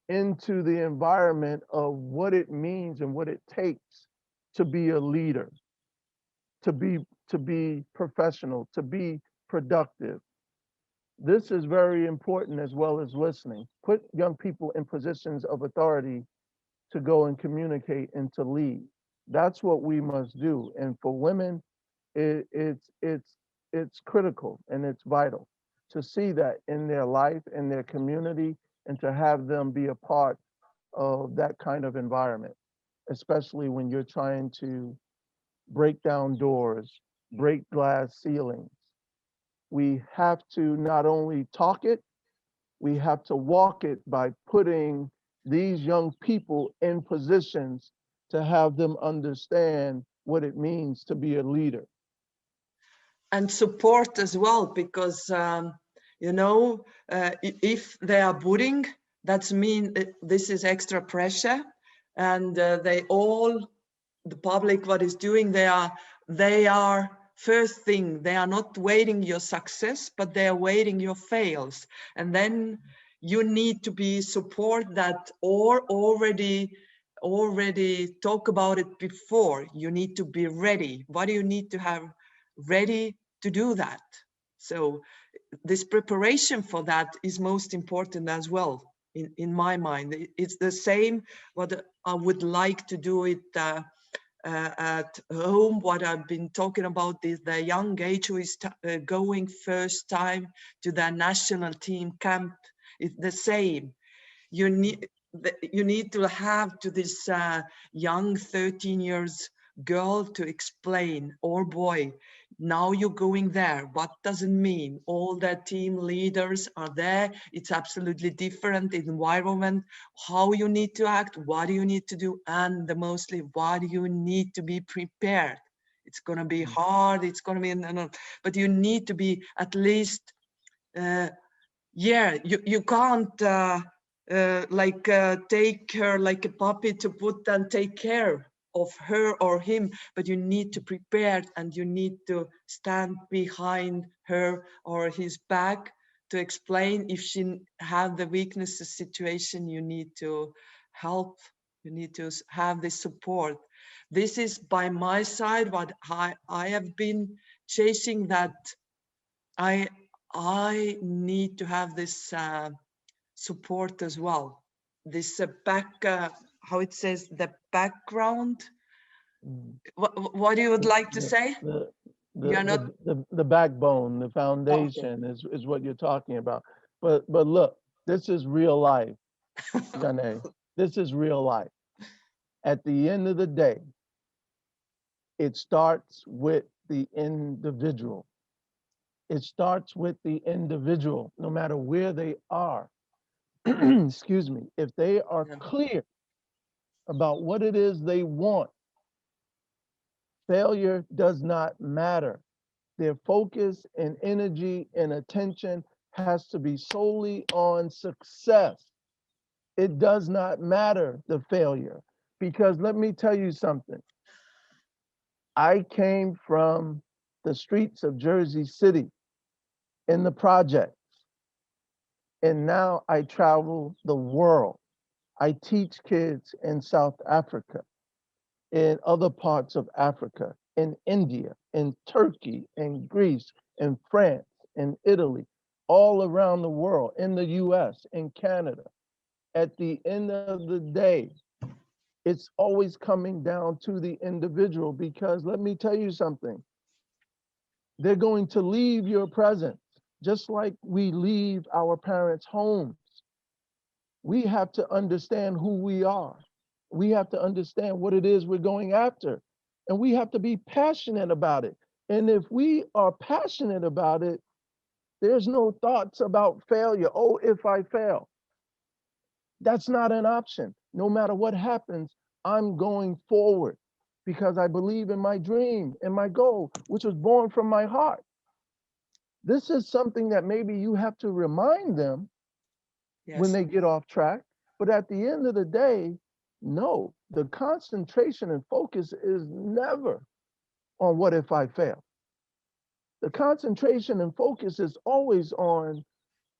into the environment of what it means and what it takes to be a leader, to be professional, to be productive. This is very important as well as listening. Put young people in positions of authority to go and communicate and to lead. That's what we must do. And for women, it's critical and it's vital to see that in their life, in their community, and to have them be a part of that kind of environment, especially when you're trying to break down doors, break glass ceilings. We have to not only talk it, we have to walk it by putting these young people in positions to have them understand what it means to be a leader. And support as well, because you know, if they are bullying, that's mean this is extra pressure, and they all, the public, what is doing, they are first thing, they are not waiting your success, but they are waiting your fails. And then you need to be support that, or already talk about it before. You need to be ready. What do you need to have ready to do that? So this preparation for that is most important as well, in my mind. It's the same what I would like to do it at home. What I've been talking about is the young age who is going first time to the national team camp. It's the same. You need to have to this young 13 years girl to explain, or boy, now you're going there. What does it mean? All the team leaders are there. It's absolutely different environment. How you need to act, what do you need to do, and mostly what do you need to be prepared. It's gonna be hard. It's gonna be, but you need to be at least, yeah. You can't take her like a puppy to put and take care of her or him, but you need to prepare and you need to stand behind her or his back to explain. If she have the weaknesses situation, you need to help. You need to have this support. This is by my side what I have been chasing, that I need to have this support as well. This how it says, the background. What do you would like to say? You're not The backbone, the foundation, okay. is what you're talking about. But look, this is real life, Jannega. This is real life. At the end of the day, it starts with the individual. It starts with the individual, no matter where they are. Excuse me. If they are clear about what it is they want, failure does not matter. Their focus and energy and attention has to be solely on success. It does not matter the failure, because let me tell you something. I came from the streets of Jersey City in the projects, and now I travel the world. I teach kids in South Africa, in other parts of Africa, in India, in Turkey, in Greece, in France, in Italy, all around the world, in the US, in Canada. At the end of the day, it's always coming down to the individual, because let me tell you something. They're going to leave your presence, just like we leave our parents' homes. We have to understand who we are. We have to understand what it is we're going after. And we have to be passionate about it. And if we are passionate about it, There's no thoughts about failure. Oh, if I fail. That's not an option. No matter what happens, I'm going forward because I believe in my dream and my goal, which was born from my heart. This is something that maybe you have to remind them when Yes. they get off track. But at the end of the day, no, the concentration and focus is never on what if I fail. The concentration and focus is always on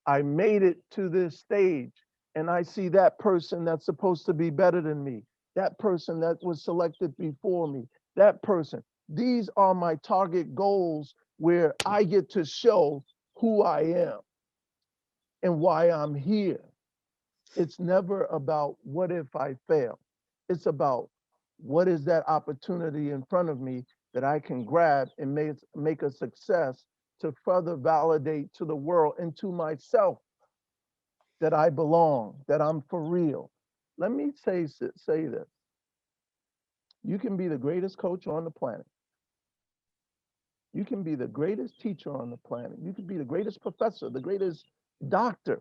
I made it to this stage and I see that person that's supposed to be better than me, that person that was selected before me, that person. These are my target goals where I get to show who I am and why I'm here. It's never about what if I fail. It's about what is that opportunity in front of me that I can grab and make a success to further validate to the world and to myself that I belong, that I'm for real. Let me say this. You can be the greatest coach on the planet. You can be the greatest teacher on the planet. You can be the greatest professor, the greatest doctor.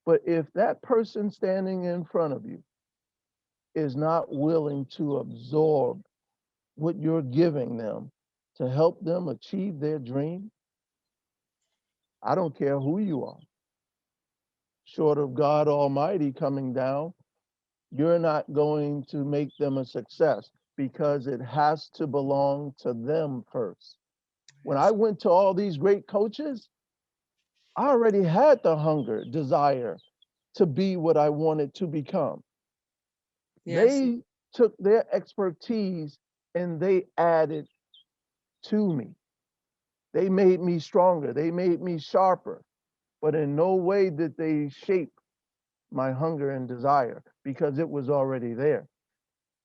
But if that person standing in front of you is not willing to absorb what you're giving them to help them achieve their dream, I don't care who you are, short of God Almighty coming down, you're not going to make them a success because it has to belong to them first. When I went to all these great coaches, I already had the hunger, desire to be what I wanted to become. Yes. They took their expertise and they added to me. They made me stronger. They made me sharper. But in no way did they shape my hunger and desire because it was already there.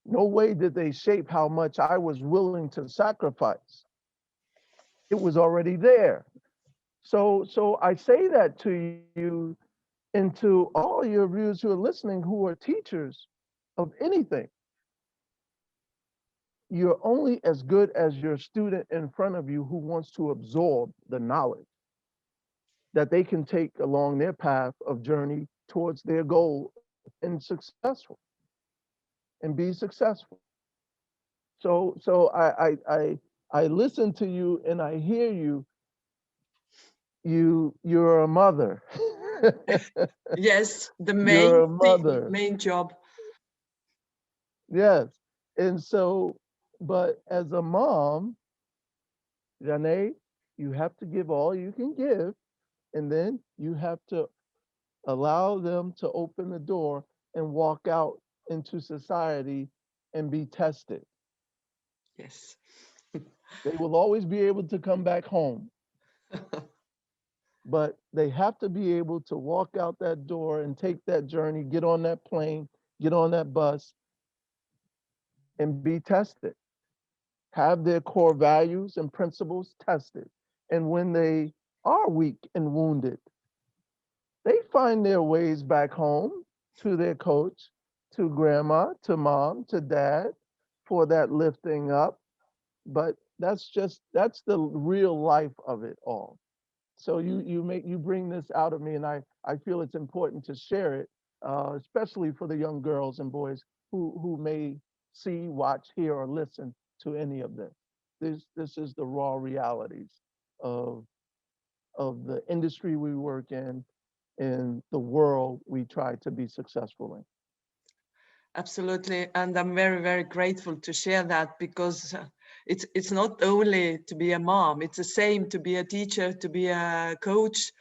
No way did they shape how much I was willing to sacrifice. It was already there. So I say that to you and to all your viewers who are listening who are teachers of anything. You're only as good as your student in front of you who wants to absorb the knowledge that they can take along their path of journey towards their goal and successful and be successful. So I listen to you and I hear you. You're a mother. Yes, the You're main a mother. main job. Yes. And so, but as a mom, Janae, you have to give all you can give, and then you have to allow them to open the door and walk out into society and be tested. Yes. They will always be able to come back home, but they have to be able to walk out that door and take that journey, get on that plane, get on that bus, and be tested. Have their core values and principles tested. And when they are weak and wounded, they find their ways back home to their coach, to grandma, to mom, to dad for that lifting up. But that's the real life of it all. So you bring this out of me, and I feel it's important to share it, especially for the young girls and boys who may see, watch, hear, or listen to any of this. This is the raw realities of the industry we work in the world we try to be successful in. Absolutely, and I'm very, very grateful to share that because it's not only to be a mom, it's the same to be a teacher, to be a coach.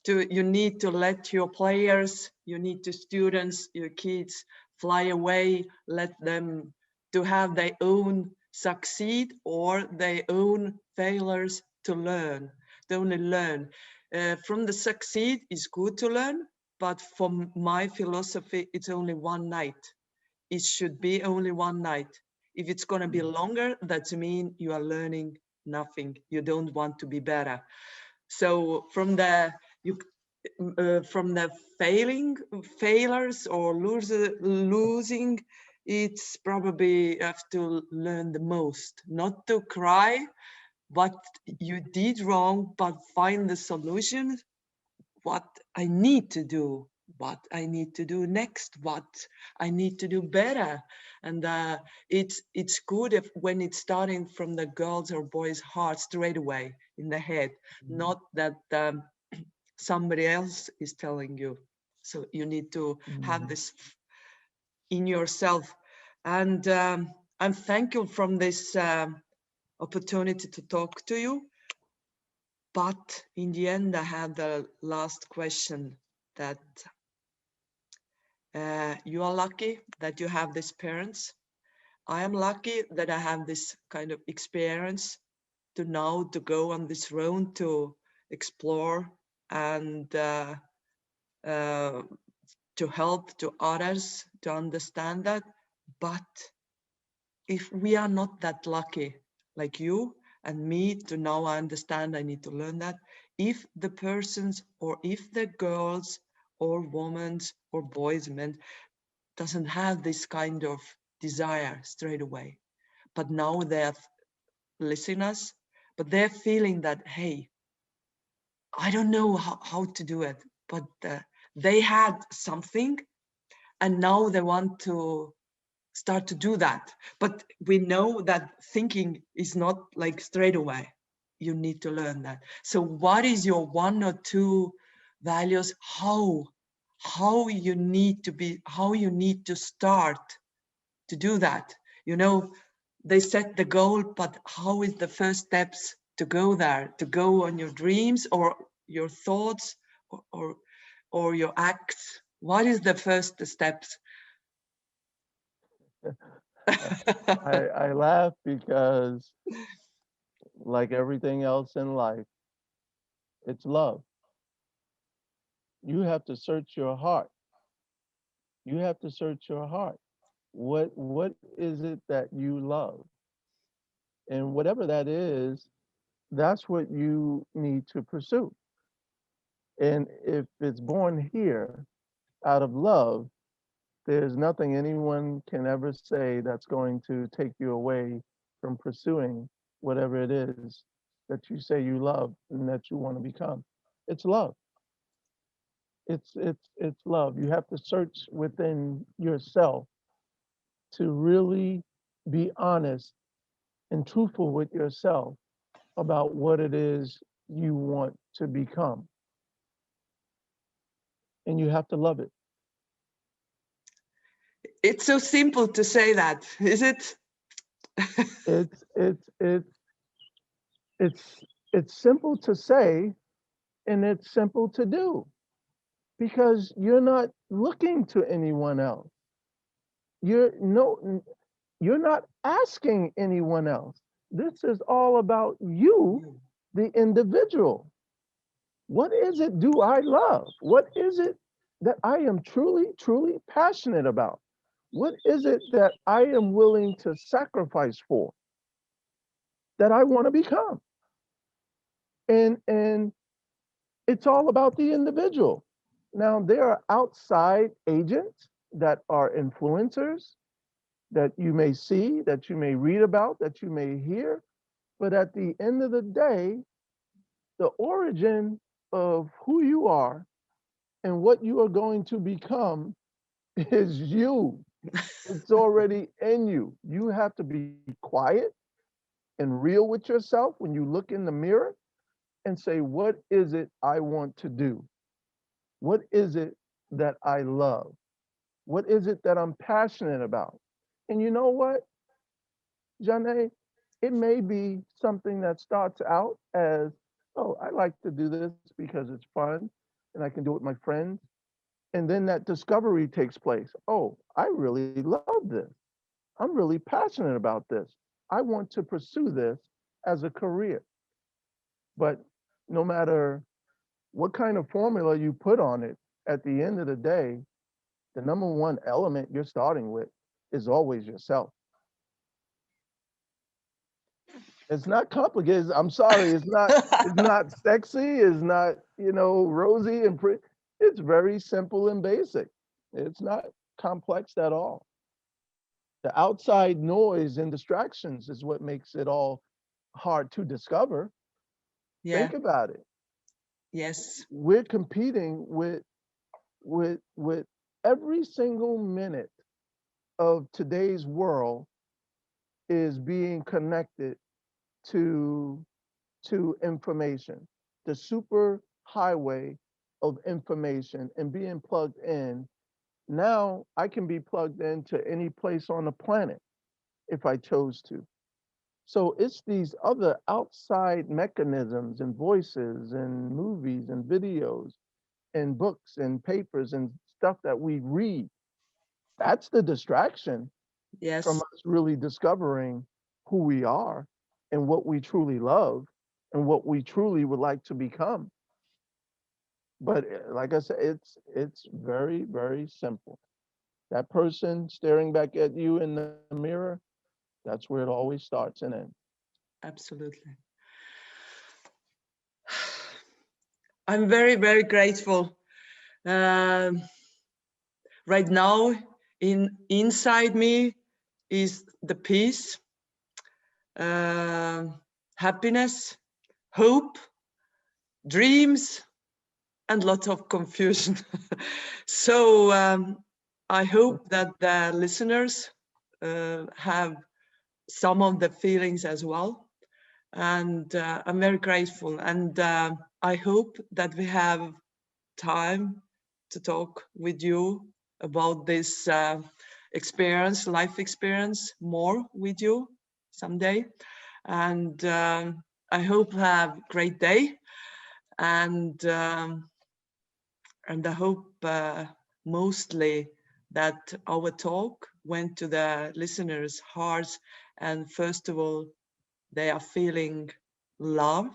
You need to let your players, you need to students, your kids fly away, let them to have their own succeed or their own failures to learn, to only learn. From the succeed is good to learn, but from my philosophy, it's only one night. It should be only one night. If it's going to be longer, that means you are learning nothing. You don't want to be better. So from the failures or losing, it's probably you have to learn the most. Not to cry, what you did wrong, but find the solution, what I need to do, what I need to do next, what I need to do better. And it's good if when it's starting from the girls or boys' heart straight away in the head, not that somebody else is telling you. So you need to have this in yourself. And I'm thankful from this opportunity to talk to you. But in the end, I had the last question that you are lucky that you have these parents. I am lucky that I have this kind of experience to now to go on this road to explore and to help to others to understand that. But if we are not that lucky, like you and me, to now understand, I need to learn that. If the persons or if the girls or women or boys, men, doesn't have this kind of desire straight away, but now they're listeners, but they're feeling that, hey, I don't know how to do it, but they had something and now they want to start to do that. But we know that thinking is not like straight away. You need to learn that. So what is your one or two values, how you need to be, how you need to start to do that? You know, they set the goal, but how is the first steps to go there, to go on your dreams or your thoughts or your acts? What is the first steps? I laugh because, like everything else in life, it's love. You have to search your heart. You have to search your heart. What is it that you love? And whatever that is, that's what you need to pursue. And if it's born here out of love, there's nothing anyone can ever say that's going to take you away from pursuing whatever it is that you say you love and that you want to become. It's love. It's love. You have to search within yourself to really be honest and truthful with yourself about what it is you want to become. And you have to love it. It's so simple to say that, is it? It's it's it's it's it's simple to say and it's simple to do because you're not looking to anyone else. You're no you're not asking anyone else. This is all about you, the individual. What is it do I love? What is it that I am truly passionate about? What is it that I am willing to sacrifice for, that I want to become? And it's all about the individual. Now, there are outside agents that are influencers that you may see, that you may read about, that you may hear. But at the end of the day, the origin of who you are and what you are going to become is you. It's already in you. You have to be quiet and real with yourself when you look in the mirror and say, what is it I want to do? What is it that I love? What is it that I'm passionate about? And you know what, Jannega, it may be something that starts out as, oh, I like to do this because it's fun and I can do it with my friends. And then that discovery takes place. Oh, I really love this. I'm really passionate about this. I want to pursue this as a career. But no matter what kind of formula you put on it, at the end of the day, the number one element you're starting with is always yourself. It's not complicated. I'm sorry. It's not sexy. It's not, rosy and pretty. It's very simple and basic. It's not complex at all. The outside noise and distractions is what makes it all hard to discover. Yeah. Think about it. Yes. We're competing with every single minute of today's world is being connected to information, the super highway of information, and being plugged in. Now I can be plugged into any place on the planet if I chose to. So it's these other outside mechanisms and voices and movies and videos and books and papers and stuff that we read. That's the distraction Yes. from us really discovering who we are and what we truly love and what we truly would like to become. But like I said, it's very, very simple. That person staring back at you in the mirror, that's where it always starts and ends. Absolutely. I'm very, very grateful. Right now, inside me is the peace, happiness, hope, dreams, and lots of confusion. So I hope that the listeners have some of the feelings as well. And I'm very grateful. And I hope that we have time to talk with you about this experience, life experience, more with you someday. And I hope you have a great day. And I hope mostly that our talk went to the listeners' hearts. And first of all, they are feeling love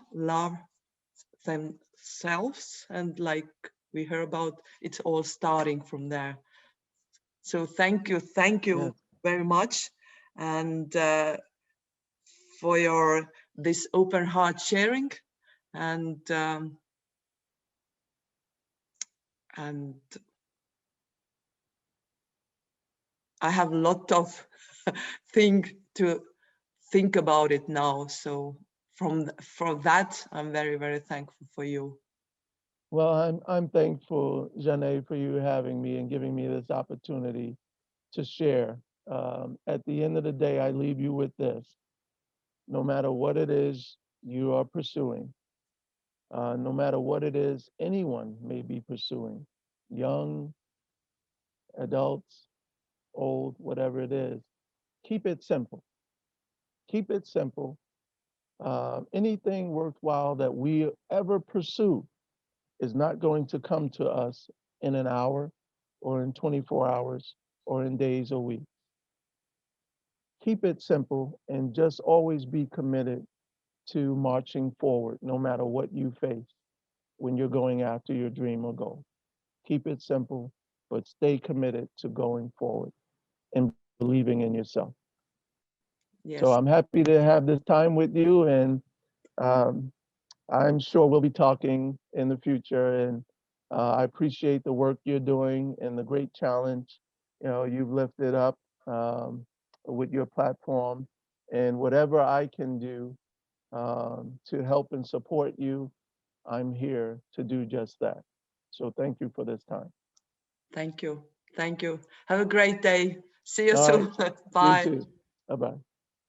themselves. And like we heard about, it's all starting from there. So thank you Yes. very much. And for this open heart sharing. And I have a lot of things to think about it now. So for that, I'm very, very thankful for you. Well, I'm thankful, Jannega, for you having me and giving me this opportunity to share. At the end of the day, I leave you with this. No matter what it is you are pursuing, no matter what it is anyone may be pursuing, young, adults, old, whatever it is, keep it simple. Keep it simple. Anything worthwhile that we ever pursue is not going to come to us in an hour or in 24 hours or in days or weeks. Keep it simple and just always be committed to marching forward no matter what you face when you're going after your dream or goal. Keep it simple, but stay committed to going forward and believing in yourself. Yes. So I'm happy to have this time with you, and um, I'm sure we'll be talking in the future. And I appreciate the work you're doing and the great challenge you've lifted up with your platform. And whatever I can do to help and support you, I'm here to do just that. So thank you for this time. Thank you. Thank you. Have a great day. See you All soon. right. Bye. You too. Bye-bye.